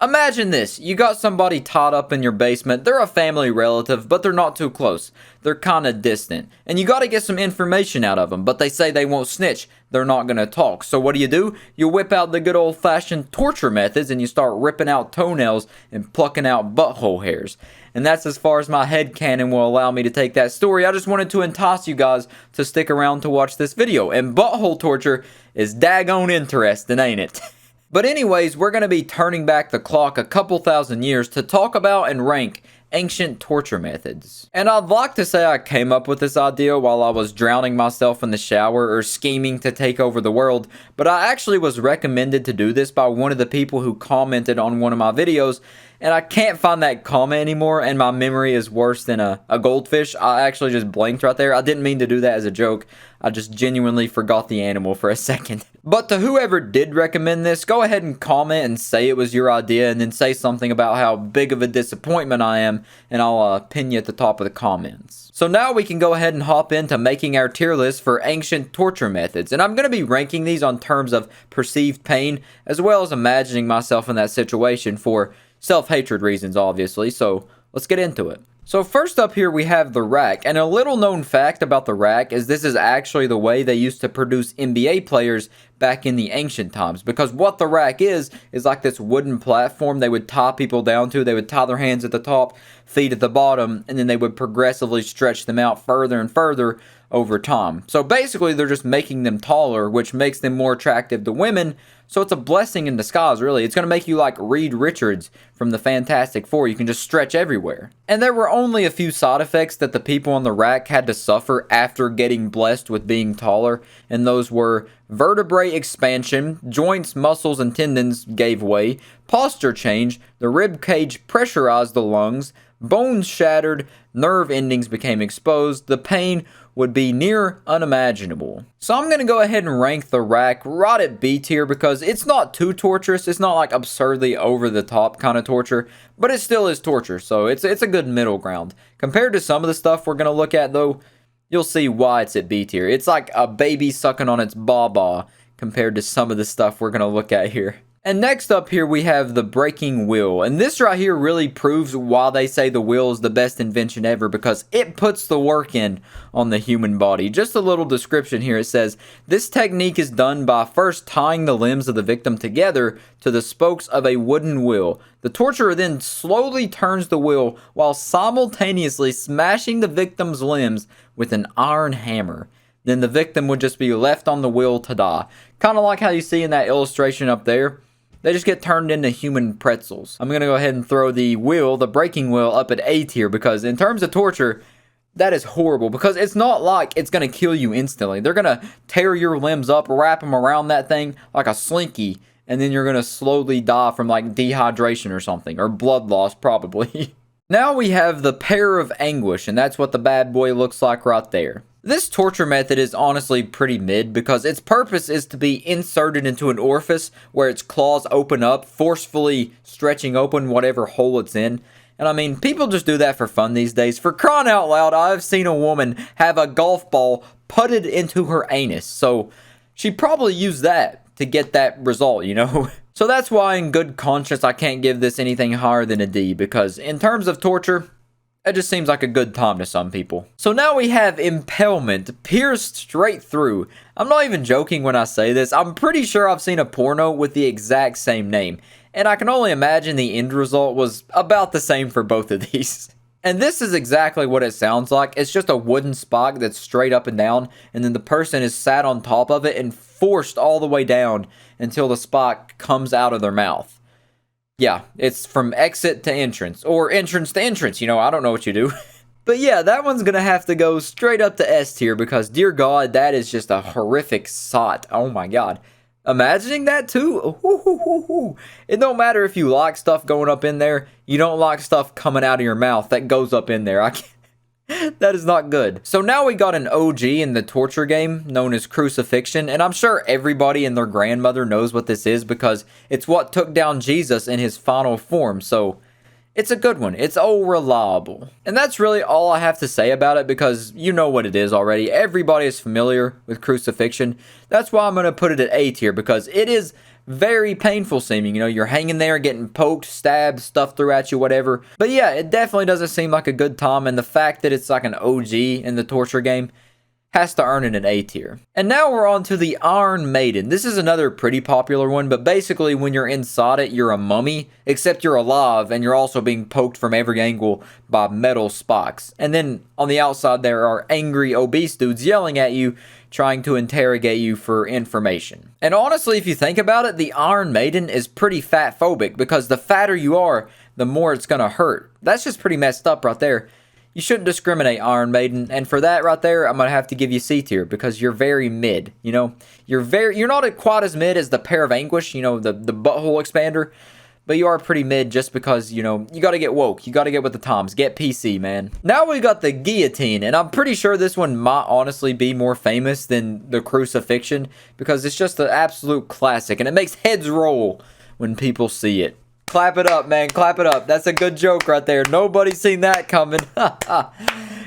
Imagine this, you got somebody tied up in your basement, they're a family relative, but they're not too close. They're kinda distant, and you gotta get some information out of them, but they say they won't snitch, they're not gonna talk. So what do? You whip out the good old-fashioned torture methods and you start ripping out toenails and plucking out butthole hairs. And that's as far as my headcanon will allow me to take that story. I just wanted to entice you guys to stick around to watch this video, and butthole torture is daggone interesting, ain't it? But anyways, we're going to be turning back the clock a couple thousand years to talk about and rank ancient torture methods. And I'd like to say I came up with this idea while I was drowning myself in the shower or scheming to take over the world, but I actually was recommended to do this by one of the people who commented on one of my videos, and I can't find that comment anymore, and my memory is worse than a goldfish. I actually just blinked right there. I didn't mean to do that as a joke. I just genuinely forgot the animal for a second. But to whoever did recommend this, go ahead and comment and say it was your idea, and then say something about how big of a disappointment I am, and I'll pin you at the top of the comments. So now we can go ahead and hop into making our tier list for ancient torture methods, and I'm going to be ranking these on terms of perceived pain, as well as imagining myself in that situation for self-hatred reasons, obviously, so let's get into it. So first up here we have the rack, and a little known fact about the rack is this is actually the way they used to produce NBA players back in the ancient times, because what the rack is like this wooden platform they would tie people down to. They would tie their hands at the top, feet at the bottom, and then they would progressively stretch them out further and further over time. So basically they're just making them taller, which makes them more attractive to women. So it's a blessing in disguise, really. It's going to make you like Reed Richards from the Fantastic Four. You can just stretch everywhere. And there were only a few side effects that the people on the rack had to suffer after getting blessed with being taller, and those were vertebrae expansion, joints, muscles, and tendons gave way, posture change, the rib cage pressurized the lungs, bones shattered, nerve endings became exposed, the pain would be near unimaginable. So I'm going to go ahead and rank the rack right at B tier because it's not too torturous. It's not like absurdly over the top kind of torture, but it still is torture. So it's a good middle ground. Compared to some of the stuff we're going to look at though, you'll see why it's at B tier. It's like a baby sucking on its baa-baa compared to some of the stuff we're going to look at here. And next up here we have the breaking wheel, and this right here really proves why they say the wheel is the best invention ever, because it puts the work in on the human body. Just a little description here. It says, this technique is done by first tying the limbs of the victim together to the spokes of a wooden wheel. The torturer then slowly turns the wheel while simultaneously smashing the victim's limbs with an iron hammer. Then the victim would just be left on the wheel to die. Kind of like how you see in that illustration up there. They just get turned into human pretzels. I'm going to go ahead and throw the wheel, the breaking wheel, up at A tier because in terms of torture, that is horrible because it's not like it's going to kill you instantly. They're going to tear your limbs up, wrap them around that thing like a slinky, and then you're going to slowly die from like dehydration or something, or blood loss probably. Now we have the pear of anguish, and that's what the bad boy looks like right there. This torture method is honestly pretty mid because its purpose is to be inserted into an orifice where its claws open up, forcefully stretching open whatever hole it's in. And I mean, people just do that for fun these days. For crying out loud, I've seen a woman have a golf ball putted into her anus. So she probably used that to get that result, you know? So that's why in good conscience I can't give this anything higher than a D, because in terms of torture, it just seems like a good time to some people. So now we have impalement, pierced straight through. I'm not even joking when I say this. I'm pretty sure I've seen a porno with the exact same name, and I can only imagine the end result was about the same for both of these. And this is exactly what it sounds like. It's just a wooden spike that's straight up and down, and then the person is sat on top of it and forced all the way down until the spike comes out of their mouth. Yeah, it's from exit to entrance, or entrance to entrance, you know, I don't know what you do. But yeah, that one's gonna have to go straight up to S tier because, dear God, that is just a horrific sight. Oh my God. Imagining that too? Ooh. It don't matter if you like stuff going up in there, you don't like stuff coming out of your mouth that goes up in there. That is not good. So now we got an OG in the torture game known as crucifixion, and I'm sure everybody and their grandmother knows what this is because it's what took down Jesus in his final form, so it's a good one. It's all reliable. And that's really all I have to say about it because you know what it is already. Everybody is familiar with crucifixion. That's why I'm going to put it at A tier because it is very painful seeming. You know, you're hanging there getting poked, stabbed, stuff through at you, whatever. But yeah, it definitely doesn't seem like a good time, and the fact that it's like an OG in the torture game has to earn it an A tier. And now we're on to the Iron Maiden. This is another pretty popular one, but basically when you're inside it, you're a mummy, except you're alive and you're also being poked from every angle by metal spikes. And then on the outside there are angry obese dudes yelling at you, trying to interrogate you for information. And honestly, if you think about it, the Iron Maiden is pretty fat phobic, because the fatter you are, the more it's gonna hurt. That's just pretty messed up right there. You shouldn't discriminate, Iron Maiden, and for that right there, I'm gonna have to give you C tier, because you're very mid. You know, you're not quite as mid as the Pair of Anguish, you know, the butthole expander, but you are pretty mid just because, you know, you gotta get woke, you gotta get with the times, get PC, man. Now we got the guillotine, and I'm pretty sure this one might honestly be more famous than the crucifixion, because it's just an absolute classic, and it makes heads roll when people see it. Clap it up, man. Clap it up. That's a good joke right there. Nobody's seen that coming.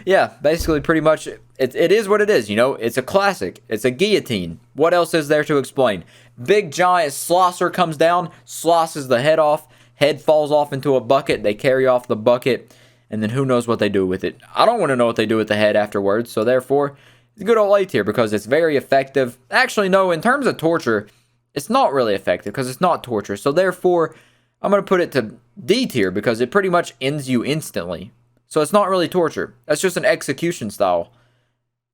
Yeah, basically pretty much it is what it is, you know. It's a classic. It's a guillotine. What else is there to explain? Big giant slicer comes down, slices the head off. Head falls off into a bucket. They carry off the bucket, and then who knows what they do with it. I don't want to know what they do with the head afterwards, so therefore, it's a good old A tier because it's very effective. Actually, no, in terms of torture, it's not really effective because it's not torture, so therefore, I'm going to put it to D tier because it pretty much ends you instantly. So it's not really torture. That's just an execution style.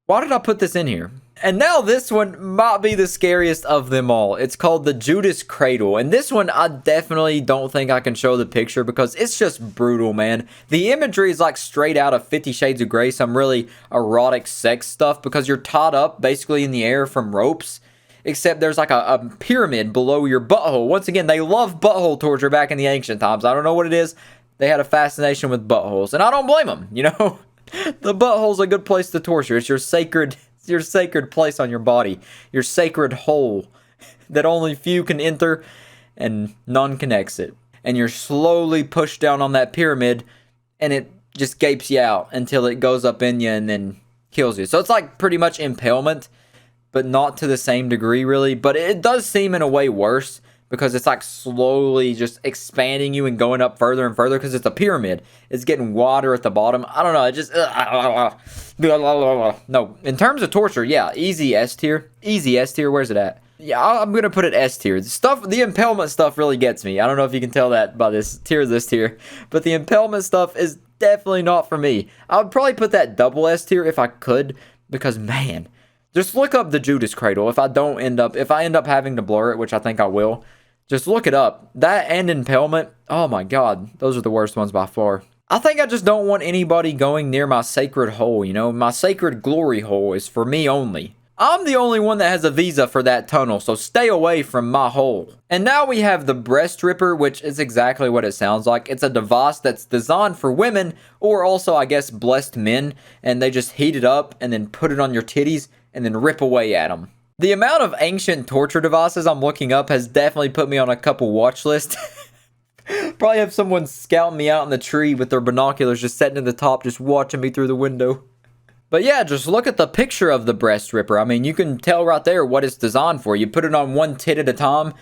Why did I put this in here? And now this one might be the scariest of them all. It's called the Judas Cradle. And this one, I definitely don't think I can show the picture because it's just brutal, man. The imagery is like straight out of 50 Shades of Grey, some really erotic sex stuff, because you're tied up basically in the air from ropes. Except there's like a pyramid below your butthole. Once again, they love butthole torture back in the ancient times. I don't know what it is. They had a fascination with buttholes. And I don't blame them, you know. The butthole's a good place to torture. It's your sacred place on your body. Your sacred hole that only few can enter and none can exit. And you're slowly pushed down on that pyramid and it just gapes you out until it goes up in you and then kills you. So it's like pretty much impalement, but not to the same degree, really. But it does seem in a way worse because it's like slowly just expanding you and going up further and further because it's a pyramid. It's getting wider at the bottom. I don't know. It just... No, in terms of torture, yeah, easy S tier. Easy S tier. Where's it at? Yeah, I'm going to put it S tier. The impalement stuff really gets me. I don't know if you can tell that by this tier, but the impalement stuff is definitely not for me. I would probably put that double S tier if I could, because, man... Just look up the Judas Cradle. If I end up having to blur it, which I think I will, just look it up. That and impalement, oh my god, those are the worst ones by far. I think I just don't want anybody going near my sacred hole, you know? My sacred glory hole is for me only. I'm the only one that has a visa for that tunnel, so stay away from my hole. And now we have the breast ripper, which is exactly what it sounds like. It's a device that's designed for women, or also, I guess, blessed men, and they just heat it up and then put it on your titties and then rip away at them. The amount of ancient torture devices I'm looking up has definitely put me on a couple watch lists. Probably have someone scouting me out in the tree with their binoculars just sitting at the top just watching me through the window. But yeah, just look at the picture of the breast ripper. I mean, you can tell right there what it's designed for. You put it on one tit at a time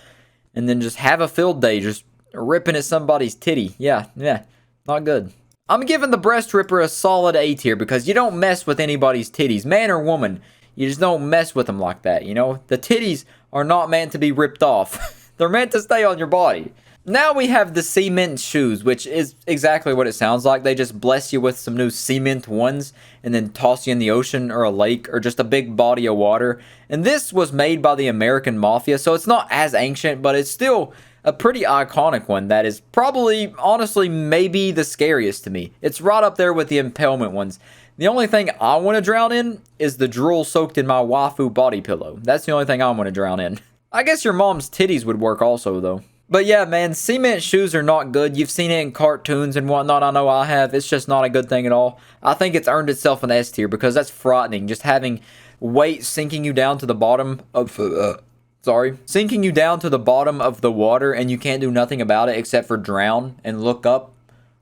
and then just have a field day just ripping at somebody's titty. Yeah, not good. I'm giving the breast ripper a solid A tier because you don't mess with anybody's titties, man or woman. You just don't mess with them like that, you know? The titties are not meant to be ripped off. They're meant to stay on your body. Now we have the cement shoes, which is exactly what it sounds like. They just bless you with some new cement ones and then toss you in the ocean or a lake or just a big body of water. And this was made by the American Mafia, so it's not as ancient, but it's still a pretty iconic one that is probably, honestly, maybe the scariest to me. It's right up there with the impalement ones. The only thing I want to drown in is the drool soaked in my waifu body pillow. That's the only thing I want to drown in. I guess your mom's titties would work also, though. But yeah, man, cement shoes are not good. You've seen it in cartoons and whatnot. I know I have. It's just not a good thing at all. I think it's earned itself an S tier because that's frightening. Just having weight sinking you down to the bottom of... sinking you down to the bottom of the water and you can't do nothing about it except for drown and look up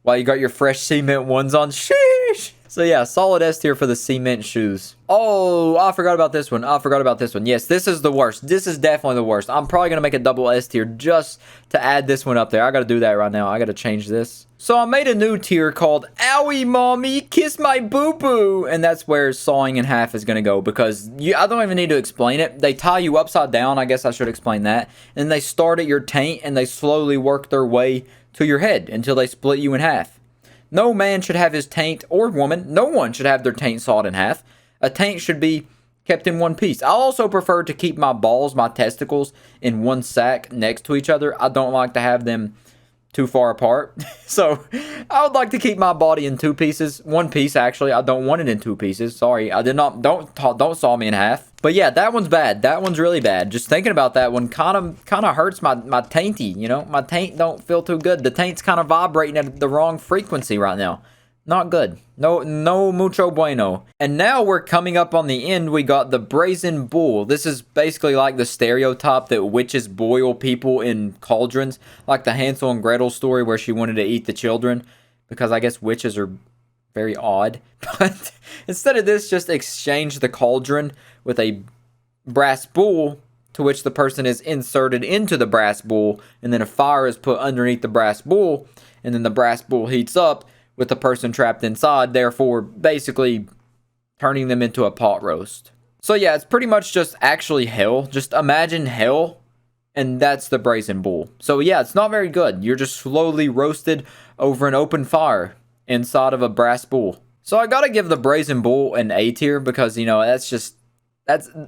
while you got your fresh cement ones on. Sheesh! Sheesh. So yeah, solid S tier for the cement shoes. Oh, I forgot about this one. Yes, this is the worst. This is definitely the worst. I'm probably going to make a double S tier just to add this one up there. I got to do that right now. I got to change this. So I made a new tier called Owie Mommy, Kiss My Boo Boo. And that's where sawing in half is going to go because I don't even need to explain it. They tie you upside down. I guess I should explain that. And they start at your taint and they slowly work their way to your head until they split you in half. No man should have his taint, or woman, no one should have their taint sawed in half. A taint should be kept in one piece. I also prefer to keep my balls, my testicles, in one sack next to each other. I don't like to have them too far apart. So I would like to keep my body in two pieces. One piece, actually. I don't want it in two pieces. Sorry. I did not. Don't saw me in half. But yeah, that one's bad. That one's really bad. Just thinking about that one kind of hurts my tainty, you know? My taint don't feel too good. The taint's kind of vibrating at the wrong frequency right now. Not good. No mucho bueno. And now we're coming up on the end. We got the Brazen Bull. This is basically like the stereotype that witches boil people in cauldrons. Like the Hansel and Gretel story where she wanted to eat the children. Because I guess witches are very odd. But instead of this, just exchange the cauldron with a brass bull, to which the person is inserted into the brass bull. And then a fire is put underneath the brass bull. And then the brass bull heats up with the person trapped inside, therefore basically turning them into a pot roast. So yeah, it's pretty much just actually hell. Just imagine hell, and that's the Brazen Bull. So yeah, it's not very good. You're just slowly roasted over an open fire inside of a brass bull. So I gotta give the Brazen Bull an A tier because, you know, that's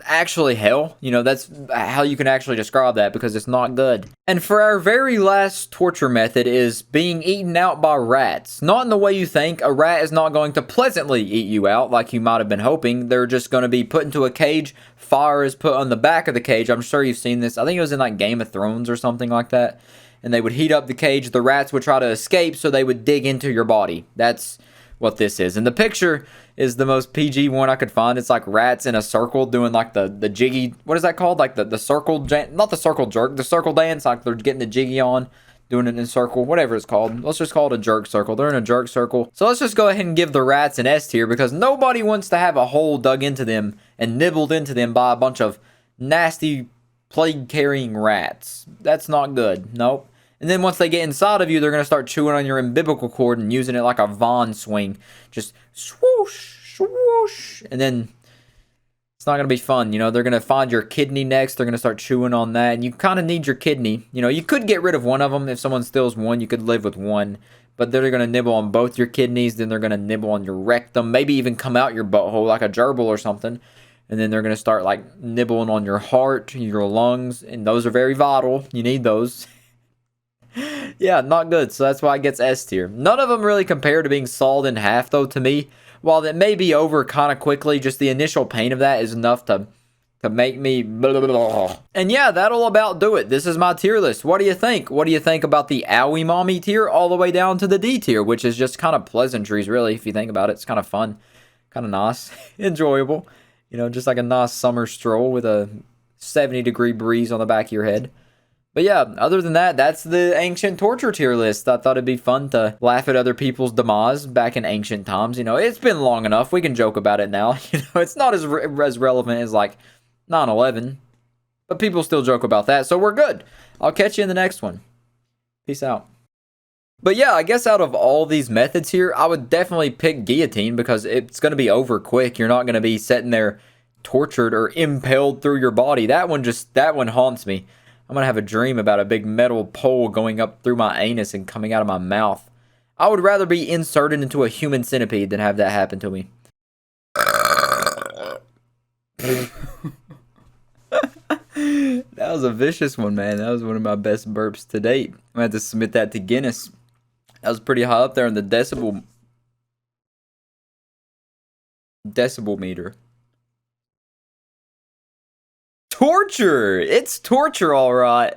actually hell. You know, that's how you can actually describe that because it's not good. And for our very last torture method is being eaten out by rats. Not in the way you think. A rat is not going to pleasantly eat you out like you might have been hoping. They're just going to be put into a cage. Fire is put on the back of the cage. I'm sure you've seen this. I think it was in like Game of Thrones or something like that. And they would heat up the cage. The rats would try to escape, so they would dig into your body. That's what this is. And the picture is the most PG one I could find. It's like rats in a circle doing like the jiggy, what is that called? Like the circle, not the circle jerk, the circle dance, like they're getting the jiggy on, doing it in a circle, whatever it's called. Let's just call it a jerk circle. They're in a jerk circle. So let's just go ahead and give the rats an S tier because nobody wants to have a hole dug into them and nibbled into them by a bunch of nasty plague-carrying rats. That's not good. Nope. And then once they get inside of you, they're going to start chewing on your umbilical cord and using it like a Vaughn swing. Just swoosh, swoosh. And then it's not going to be fun. You know, they're going to find your kidney next. They're going to start chewing on that. And you kind of need your kidney. You know, you could get rid of one of them. If someone steals one, you could live with one. But they're going to nibble on both your kidneys. Then they're going to nibble on your rectum. Maybe even come out your butthole like a gerbil or something. And then they're going to start like nibbling on your heart, your lungs. And those are very vital. You need those. Yeah, not good. So that's why it gets S tier. None of them really compare to being sawed in half, though, to me. While that may be over kind of quickly, just the initial pain of that is enough to make me blah, blah, blah. And yeah, that'll about do it. This is my tier list. What do you think? What do you think about the Owie Mommy tier all the way down to the D tier, which is just kind of pleasantries, really, if you think about it. It's kind of fun, kind of nice, enjoyable. You know, just like a nice summer stroll with a 70-degree breeze on the back of your head. But yeah, other than that, that's the ancient torture tier list. I thought it'd be fun to laugh at other people's demise back in ancient times. You know, it's been long enough. We can joke about it now. You know, it's not as relevant as like 9/11, but people still joke about that. So we're good. I'll catch you in the next one. Peace out. But yeah, I guess out of all these methods here, I would definitely pick guillotine because it's going to be over quick. You're not going to be sitting there tortured or impaled through your body. That one haunts me. I'm going to have a dream about a big metal pole going up through my anus and coming out of my mouth. I would rather be inserted into a human centipede than have that happen to me. That was a vicious one, man. That was one of my best burps to date. I'm going to have to submit that to Guinness. That was pretty high up there in the decibel meter. Torture! It's torture, all right.